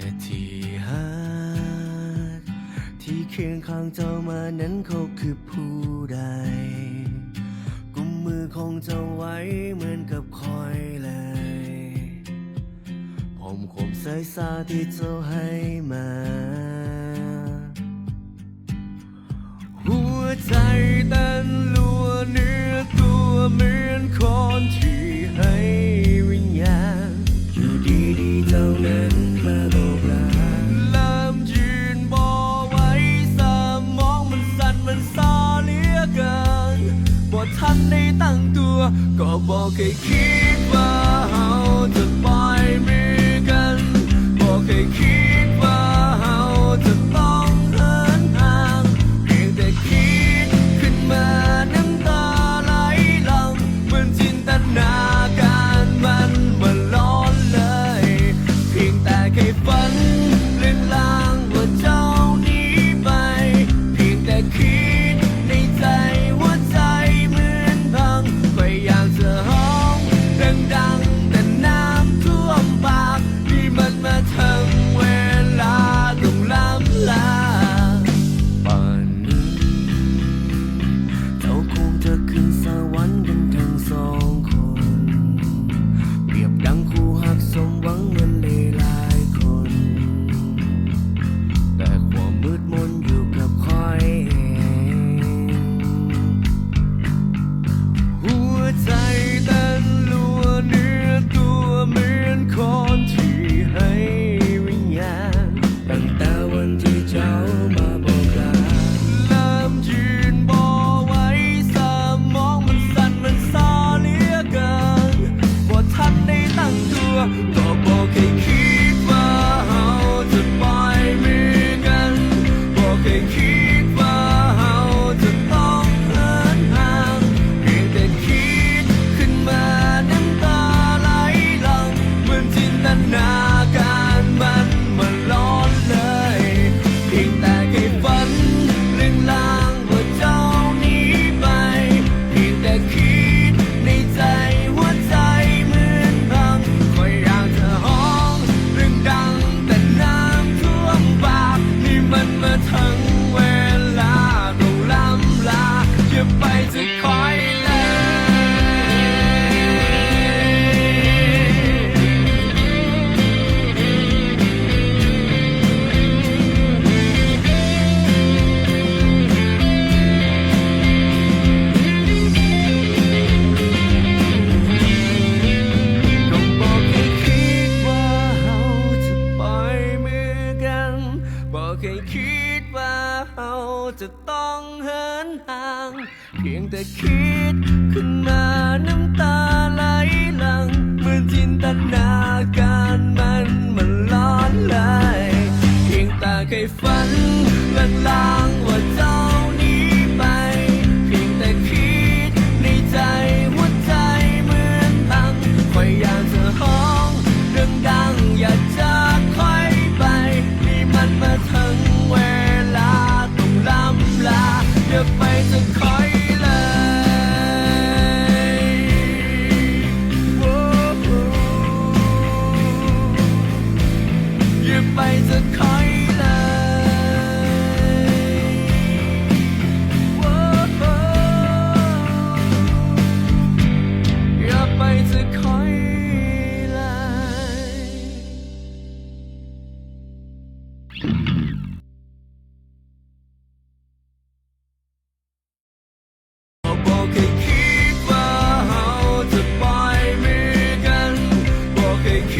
แต่ที่หักที่เคียงข้างเจ้ามานั้นเขาคือผู้ใดกุมมือของเจ้าไว้เหมือนกับคอยเลยผมคมสายสาที่เจ้าให้มาหัวใจเต้นลัวเนื้อตัวเหมือนคนที่ให้วิญญาณอยู่ดีๆเจ้านั้นมาบอกลาเริ่มยืนบอกไว้สมองมันสั่นมันซาเหลือเกินบ่ทันได้ตั้งตัวก็บอกเคยคิดว่าเราจะปล่อยมือกันบอกเคยคิดว่าเราจะต้องเหินห่างเพียงแต่คิดขึ้นมาน้ำตาไหลหลั่งเหมือนจินตนาการมันล้อนเลยเพียงแต่แค่ฝันเลือนลางว่าเจ้าหนีไปเพียงแต่คิดในใจว่าใจเหมือนพังก็อยากจะร้องดังๆแต่น้ำท่วมปากที่มันมาถึงเวลาต้องล้ำลาป่านนี้เจ้าคงจะขึ้นสวรรค์กันทั้งสองคนเปรียบดังคู่หักสมหวังเหมือนหลายๆคนแต่ความมืดมนอยู่กับคอยเองหัวใจเต้นลัวเนื้อตัวเหมือนคนที่ให้วิญญาณตั้งแต่วันที่เจ้ามาบอกลาเริ่มยืนบอกไว้สมองมันสั่นมันซาเหลือเกินบ่ทันได้ตั้งตัวก็บอกให้คิดว่าเราจะปล่อยมือกันบอกให้คิดว่าเราจะต้องเหินห่างเพียงแต่คิดขึ้นมาน้ำตาไหลหลั่งเหมือนจินตนาการมันล้อนเลยเพียงแต่แค่ฝันเลือนลางว่าเจ้าหนีไปเพียงแต่คิดในใจหัวใจเหมือนพังก็อยากจะร้องดังๆแต่น้ำท่วมปากนี่มันมาถึงเวลาต้องล้ำลาอย่าไปจะคอยเลยก็บอกให้คิดว่าเราจะปล่อยมือกันบอกให้คิดว่าเราจะต้องเหินห่างเพียงแต่คิดขึ้นมาน้ำตาไหลหลั่งเหมือนจินตนาการมันล้อนเลยเพียงแต่แค่ฝันลางๆว่าเจ้าหนีไปเพียงแต่คิดในใจหัวใจเหมือนพังคอยอยากจะร้องดังๆอยากจะค่อยไปนี่มันมาถึงเวลาต้องล้ำลาอย่าไปจะคอยเลยโอ้โหอย่าไปจะคอยเลยโอ้โหอย่าไปจะคอยเลย บอกให้คิดว่าเราจะปล่อยมือกันบอกให้คิ